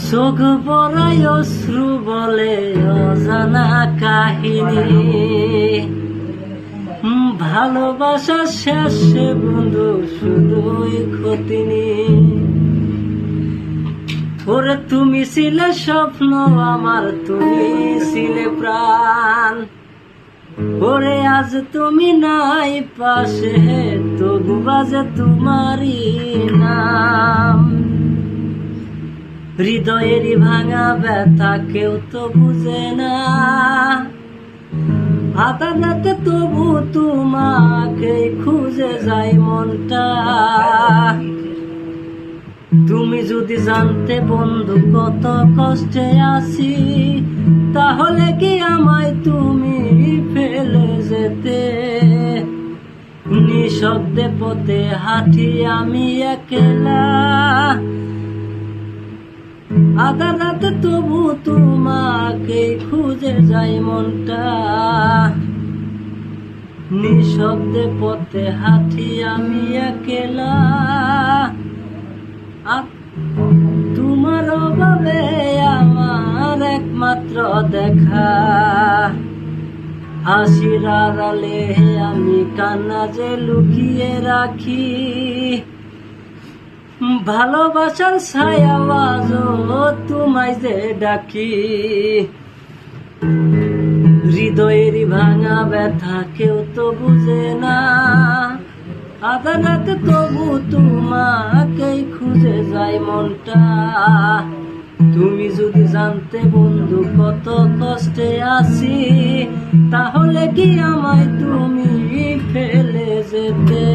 চোখ পড়াই অশ্রু বলে অজানা কাহিনী, ভালোবাসা শেষে বন্ধু শুধুই ক্ষতিনি। ওরে তুমি ছিলে স্বপ্ন আমার, তুমি ছিলে প্রাণ, ওরে আজ তুমি নাই পাশে, তবু বাজে তোমারই নাম। হৃদয়েরই ভাঙা ব্যথা কেউ তো বুঝে না, আদালতে তবু তোমাকে খুঁজে যায় মনটা। তুমি যদি জানতে বন্ধু কত কষ্টে আছি, তাহলে কি আমায় তুমি ফেলে যেতে? নিঃশব্দে পথে হাঁটি আমি একলা, আদালতে তবু তোমাকে খুঁজে যায় মনটা। নিঃশব্দে পথে হাঁটি আমি একলা, তোমার অভাবে আমার একমাত্র দেখা। হাসির আড়ালে আমি কান্না যে লুকিয়ে রাখি, ভালোবাসার ছায়াওয়াজও তোমায় যে ডাকি। হৃদয়েরই ভাঙা ব্যথা কেউ তো বুঝে না, আদালতে তবু তোমাকেই খুঁজে যায় মনটা। তুমি যদি জানতে বন্ধু কত কষ্টে আছি, তাহলে কি আমায় তুমি ফেলে যেতে?